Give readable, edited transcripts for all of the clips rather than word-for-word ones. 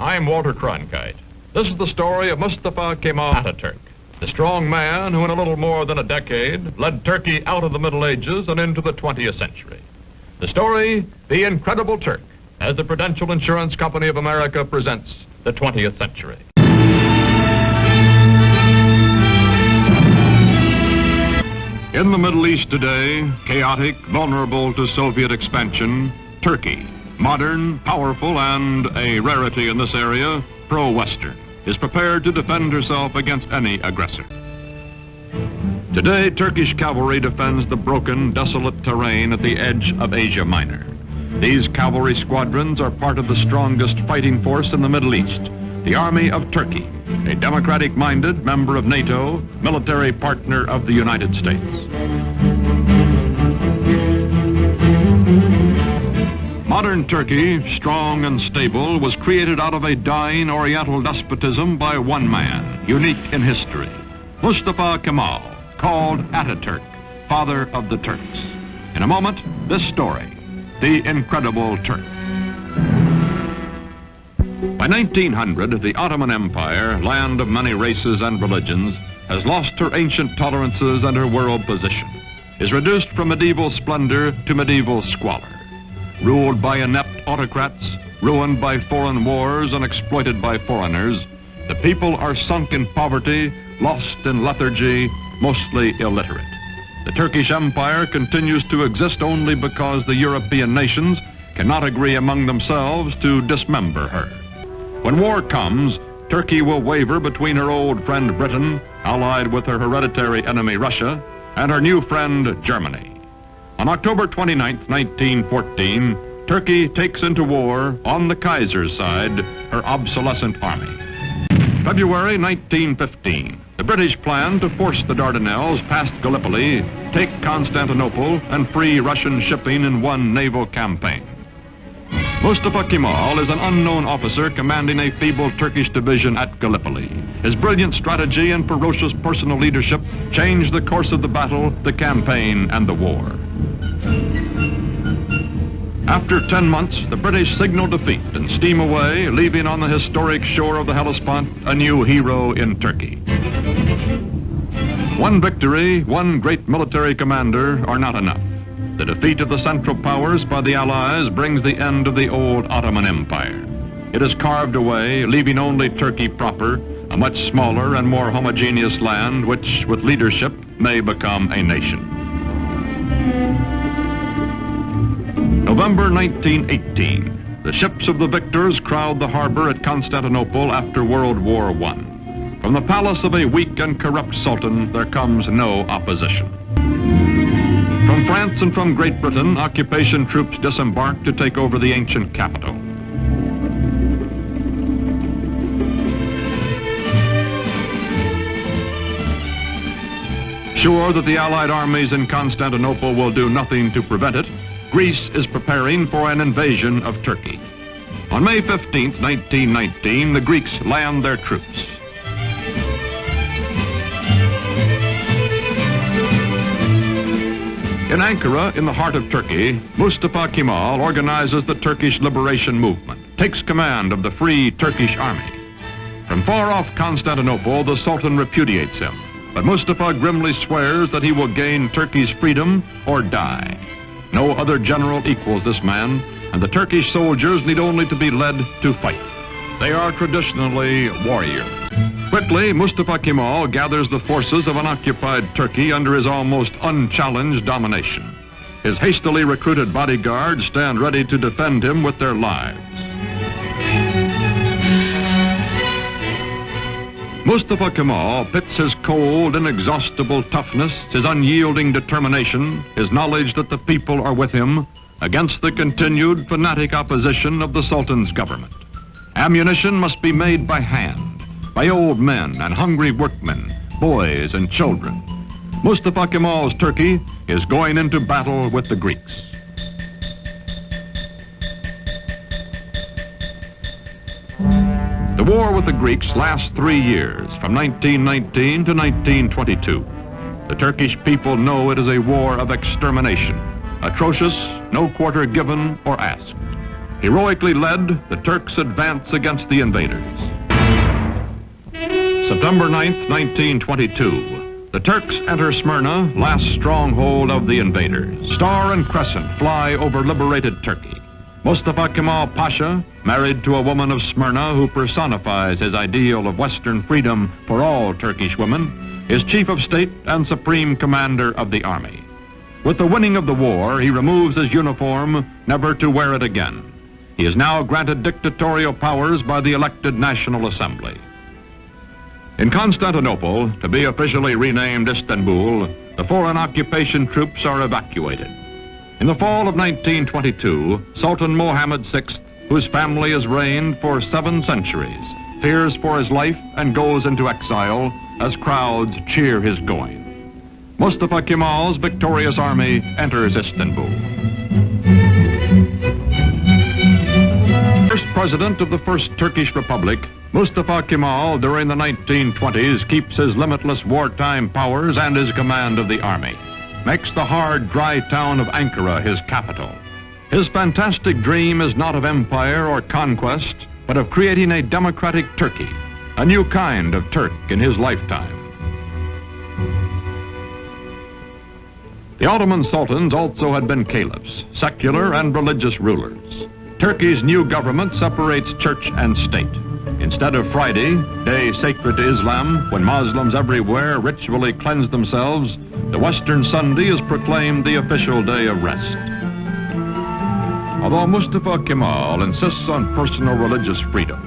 I'm Walter Cronkite. This is the story of Mustafa Kemal Ataturk, the strong man who in a little more than a decade led Turkey out of the Middle Ages and into the 20th century. The story, The Incredible Turk, as the Prudential Insurance Company of America presents the 20th century. In the Middle East today, chaotic, vulnerable to Soviet expansion, Turkey, modern, powerful, and a rarity in this area, pro-Western, is prepared to defend herself against any aggressor. Today, Turkish cavalry defends the broken, desolate terrain at the edge of Asia Minor. These cavalry squadrons are part of the strongest fighting force in the Middle East, the Army of Turkey, a democratic-minded member of NATO, military partner of the United States. Modern Turkey, strong and stable, was created out of a dying Oriental despotism by one man, unique in history, Mustafa Kemal, called Ataturk, father of the Turks. In a moment, this story, The Incredible Turk. By 1900, the Ottoman Empire, land of many races and religions, has lost her ancient tolerances and her world position, is reduced from medieval splendor to medieval squalor. Ruled by inept autocrats, ruined by foreign wars and exploited by foreigners, the people are sunk in poverty, lost in lethargy, mostly illiterate. The Turkish Empire continues to exist only because the European nations cannot agree among themselves to dismember her. When war comes, Turkey will waver between her old friend Britain, allied with her hereditary enemy Russia, and her new friend Germany. On October 29, 1914, Turkey takes into war, on the Kaiser's side, her obsolescent army. February 1915, the British plan to force the Dardanelles past Gallipoli, take Constantinople, and free Russian shipping in one naval campaign. Mustafa Kemal is an unknown officer commanding a feeble Turkish division at Gallipoli. His brilliant strategy and ferocious personal leadership changed the course of the battle, the campaign, and the war. After 10 months, the British signal defeat and steam away, leaving on the historic shore of the Hellespont a new hero in Turkey. One victory, one great military commander are not enough. The defeat of the Central Powers by the Allies brings the end of the old Ottoman Empire. It is carved away, leaving only Turkey proper, a much smaller and more homogeneous land which, with leadership, may become a nation. November 1918, the ships of the victors crowd the harbor at Constantinople after World War I. From the palace of a weak and corrupt sultan, there comes no opposition. From France and from Great Britain, occupation troops disembark to take over the ancient capital. Sure that the Allied armies in Constantinople will do nothing to prevent it, Greece is preparing for an invasion of Turkey. On May 15, 1919, the Greeks land their troops. In Ankara, in the heart of Turkey, Mustafa Kemal organizes the Turkish liberation movement, takes command of the Free Turkish Army. From far off Constantinople, the Sultan repudiates him, but Mustafa grimly swears that he will gain Turkey's freedom or die. No other general equals this man, and the Turkish soldiers need only to be led to fight. They are traditionally warriors. Quickly, Mustafa Kemal gathers the forces of an occupied Turkey under his almost unchallenged domination. His hastily recruited bodyguards stand ready to defend him with their lives. Mustafa Kemal pits his cold, inexhaustible toughness, his unyielding determination, his knowledge that the people are with him, against the continued fanatic opposition of the Sultan's government. Ammunition must be made by hand, by old men and hungry workmen, boys and children. Mustafa Kemal's Turkey is going into battle with the Greeks. The war with the Greeks lasts 3 years, from 1919 to 1922. The Turkish people know it is a war of extermination, atrocious, no quarter given or asked. heroically led the Turks' advance against the invaders. September 9th, 1922, the Turks enter Smyrna, last stronghold of the invaders. Star and crescent fly over liberated Turkey. Mustafa Kemal Pasha, married to a woman of Smyrna who personifies his ideal of Western freedom for all Turkish women, is chief of state and supreme commander of the army. With the winning of the war, he removes his uniform, never to wear it again. He is now granted dictatorial powers by the elected National Assembly. In Constantinople, to be officially renamed Istanbul, the foreign occupation troops are evacuated. In the fall of 1922, Sultan Mohammed VI, whose family has reigned for 7 centuries, fears for his life and goes into exile as crowds cheer his going. Mustafa Kemal's victorious army enters Istanbul. First president of the First Turkish Republic, Mustafa Kemal, during the 1920s, keeps his limitless wartime powers and his command of the army, makes the hard, dry town of Ankara his capital. His fantastic dream is not of empire or conquest, but of creating a democratic Turkey, a new kind of Turk in his lifetime. The Ottoman sultans also had been caliphs, secular and religious rulers. Turkey's new government separates church and state. Instead of Friday, day sacred to Islam, when Muslims everywhere ritually cleanse themselves, the Western Sunday is proclaimed the official day of rest. Although Mustafa Kemal insists on personal religious freedom,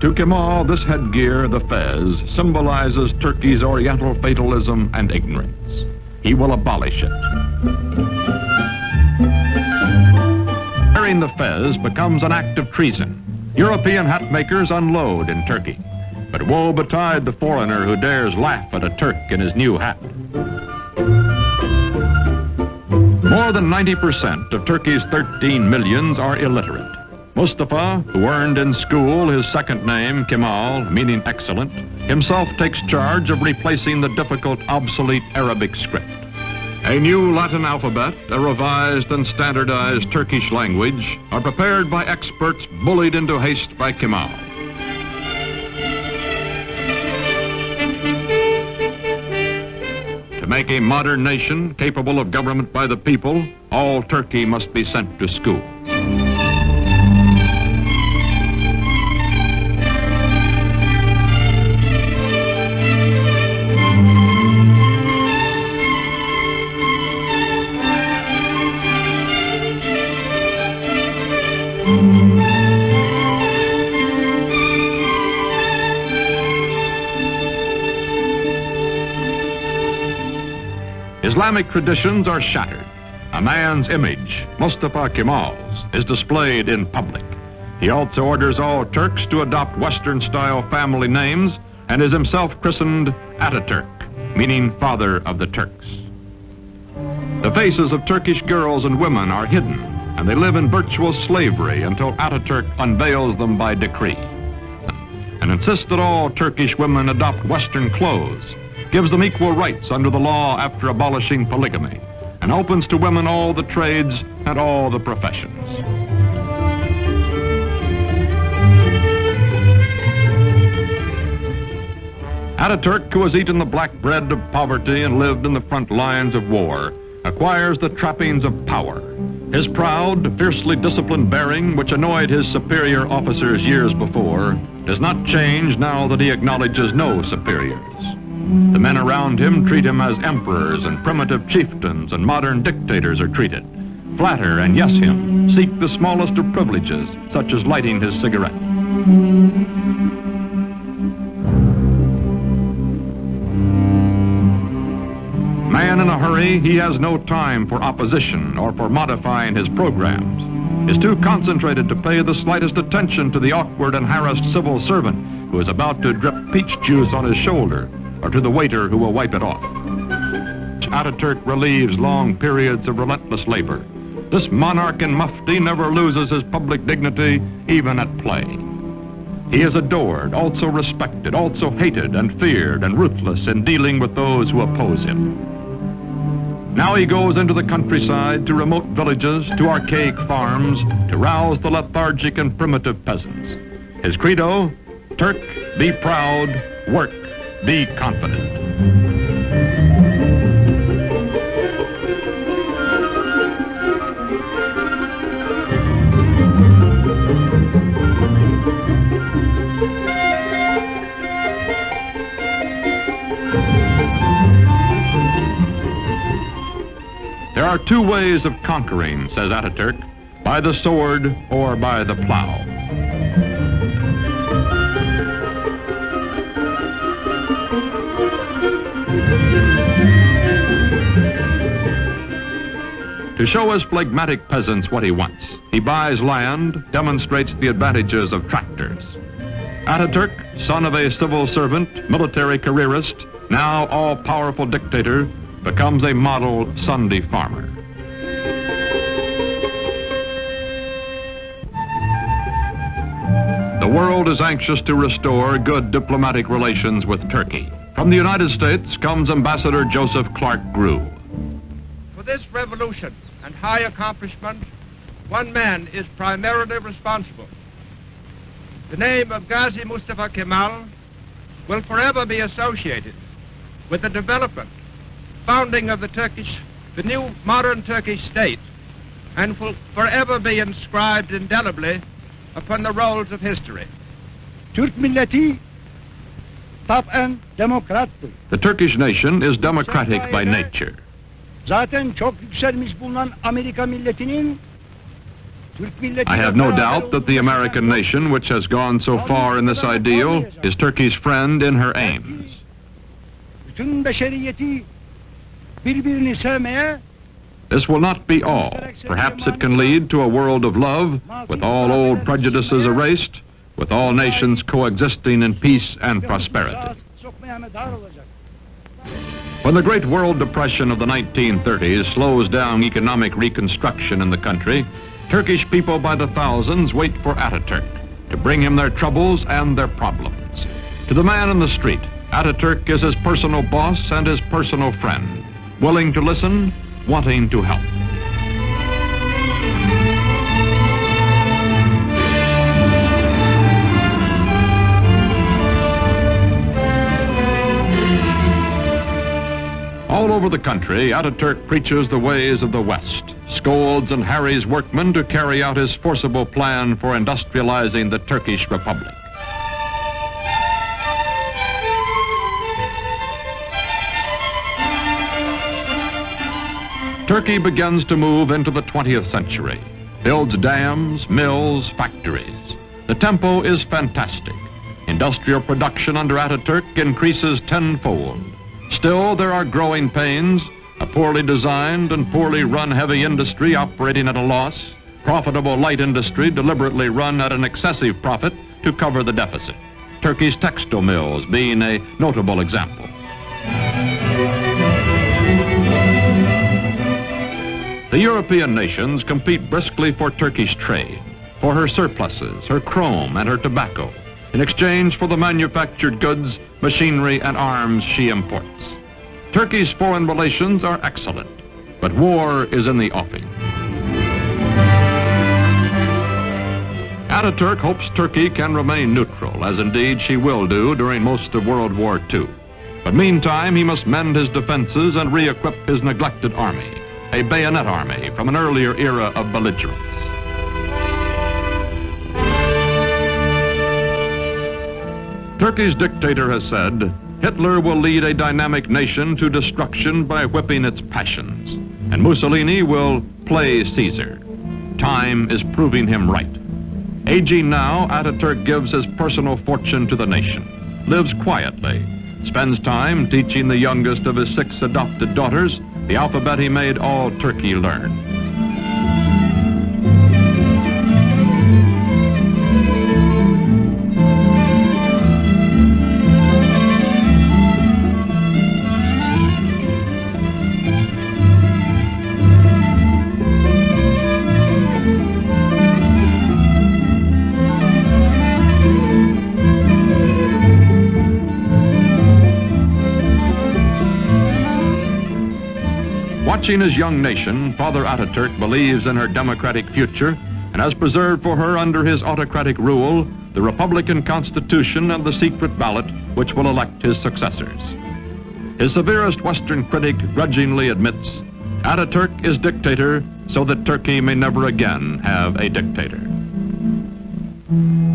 to Kemal, this headgear, the fez, symbolizes Turkey's Oriental fatalism and ignorance. He will abolish it. Wearing the fez becomes an act of treason. European hat makers unload in Turkey. But woe betide the foreigner who dares laugh at a Turk in his new hat. More than 90% of Turkey's 13 millions are illiterate. Mustafa, who earned in school his second name, Kemal, meaning excellent, himself takes charge of replacing the difficult, obsolete Arabic script. A new Latin alphabet, a revised and standardized Turkish language are prepared by experts bullied into haste by Kemal. To make a modern nation capable of government by the people, all Turkey must be sent to school. Islamic traditions are shattered. A man's image, Mustafa Kemal's, is displayed in public. He also orders all Turks to adopt Western-style family names and is himself christened Ataturk, meaning father of the Turks. The faces of Turkish girls and women are hidden, and they live in virtual slavery until Ataturk unveils them by decree and insists that all Turkish women adopt Western clothes, gives them equal rights under the law after abolishing polygamy, and opens to women all the trades and all the professions. Ataturk, who has eaten the black bread of poverty and lived in the front lines of war, acquires the trappings of power. His proud, fiercely disciplined bearing, which annoyed his superior officers years before, does not change now that he acknowledges no superiors. The men around him treat him as emperors, and primitive chieftains and modern dictators are treated. Flatter and yes him, seek the smallest of privileges, such as lighting his cigarette. Man in a hurry, he has no time for opposition or for modifying his programs. Is too concentrated to pay the slightest attention to the awkward and harassed civil servant who is about to drip peach juice on his shoulder, or to the waiter who will wipe it off. Ataturk relieves long periods of relentless labor. This monarch in mufti never loses his public dignity, even at play. He is adored, also respected, also hated and feared, and ruthless in dealing with those who oppose him. Now he goes into the countryside, to remote villages, to archaic farms, to rouse the lethargic and primitive peasants. His credo, Turk, be proud, work, be confident. There are two ways of conquering, says Ataturk, by the sword or by the plow. To show his phlegmatic peasants what he wants, he buys land, demonstrates the advantages of tractors. Ataturk, son of a civil servant, military careerist, now all-powerful dictator, becomes a model Sunday farmer. The world is anxious to restore good diplomatic relations with Turkey. From the United States comes Ambassador Joseph Clark Grew. For this revolution and high accomplishment, one man is primarily responsible. The name of Gazi Mustafa Kemal will forever be associated with the development, founding of the new modern Turkish state, and will forever be inscribed indelibly upon the rolls of history. Türk milleti taben demokrattır. The Turkish nation is democratic by nature. Zaten çok yükselmiş bulunan Amerika milletinin Türk milleti. I have no doubt that the American nation, which has gone so far in this ideal, is Turkey's friend in her aims. Bütün beşeriyeti birbirini sevmeye. This will not be all. Perhaps it can lead to a world of love, with all old prejudices erased, with all nations coexisting in peace and prosperity. When the Great World Depression of the 1930s slows down economic reconstruction in the country, Turkish people by the thousands wait for Ataturk to bring him their troubles and their problems. To the man in the street, Ataturk is his personal boss and his personal friend, willing to listen, wanting to help. All over the country, Ataturk preaches the ways of the West, scolds and harries workmen to carry out his forcible plan for industrializing the Turkish Republic. Turkey begins to move into the 20th century, builds dams, mills, factories. The tempo is fantastic. Industrial production under Ataturk increases tenfold. Still, there are growing pains, a poorly designed and poorly run heavy industry operating at a loss, profitable light industry deliberately run at an excessive profit to cover the deficit. Turkey's textile mills being a notable example. The European nations compete briskly for Turkish trade, for her surpluses, her chrome, and her tobacco, in exchange for the manufactured goods, machinery, and arms she imports. Turkey's foreign relations are excellent, but war is in the offing. Ataturk hopes Turkey can remain neutral, as indeed she will do during most of World War II. But meantime, he must mend his defenses and re-equip his neglected army, a bayonet army from an earlier era of belligerence. Turkey's dictator has said, Hitler will lead a dynamic nation to destruction by whipping its passions, and Mussolini will play Caesar. Time is proving him right. Aging now, Ataturk gives his personal fortune to the nation, lives quietly, spends time teaching the youngest of his 6 adopted daughters the alphabet he made all Turkey learn. Watching his young nation, Father Ataturk believes in her democratic future and has preserved for her under his autocratic rule the Republican Constitution and the secret ballot which will elect his successors. His severest Western critic grudgingly admits, Ataturk is dictator so that Turkey may never again have a dictator.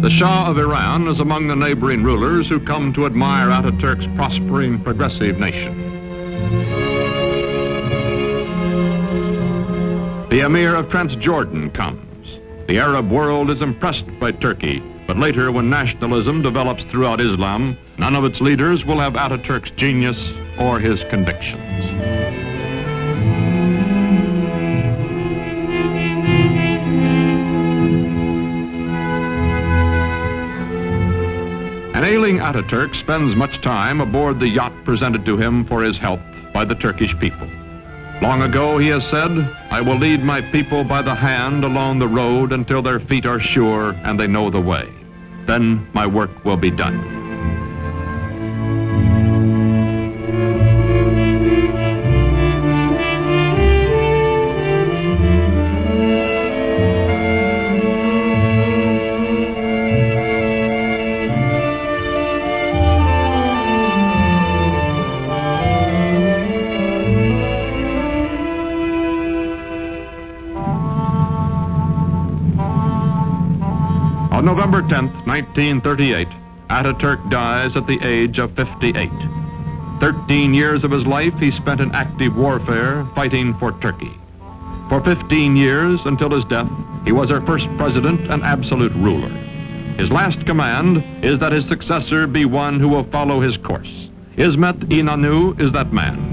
The Shah of Iran is among the neighboring rulers who come to admire Ataturk's prospering, progressive nation. The Emir of Transjordan comes. The Arab world is impressed by Turkey, but later when nationalism develops throughout Islam, none of its leaders will have Ataturk's genius or his convictions. An ailing Ataturk spends much time aboard the yacht presented to him for his health by the Turkish people. Long ago, he has said, I will lead my people by the hand along the road until their feet are sure and they know the way. Then my work will be done. On November 10th, 1938, Ataturk dies at the age of 58. 13 years of his life he spent in active warfare fighting for Turkey. For 15 years, until his death, he was our first president and absolute ruler. His last command is that his successor be one who will follow his course. İsmet İnönü is that man.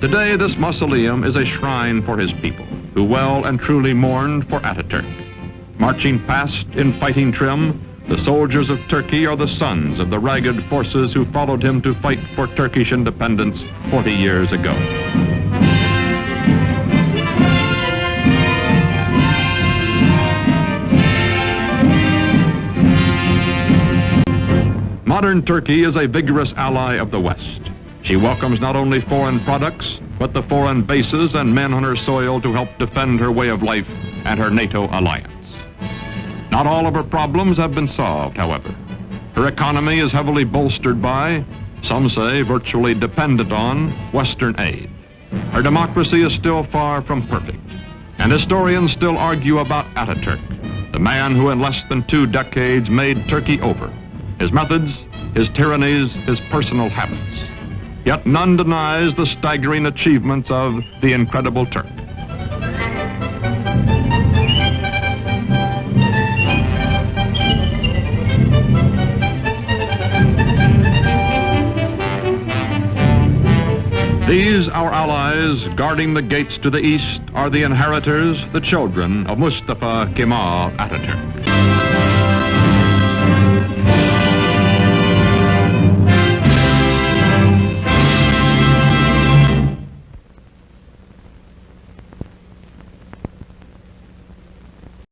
Today, this mausoleum is a shrine for his people, who well and truly mourned for Ataturk. Marching past in fighting trim, the soldiers of Turkey are the sons of the ragged forces who followed him to fight for Turkish independence 40 years ago. Modern Turkey is a vigorous ally of the West. She welcomes not only foreign products, but the foreign bases and men on her soil to help defend her way of life and her NATO alliance. Not all of her problems have been solved, however. Her economy is heavily bolstered by, some say virtually dependent on, Western aid. Her democracy is still far from perfect, and historians still argue about Ataturk, the man who in less than 2 decades made Turkey over. His methods, his tyrannies, his personal habits. Yet none denies the staggering achievements of the incredible Turk. These, our allies, guarding the gates to the east, are the inheritors, the children of Mustafa Kemal Ataturk.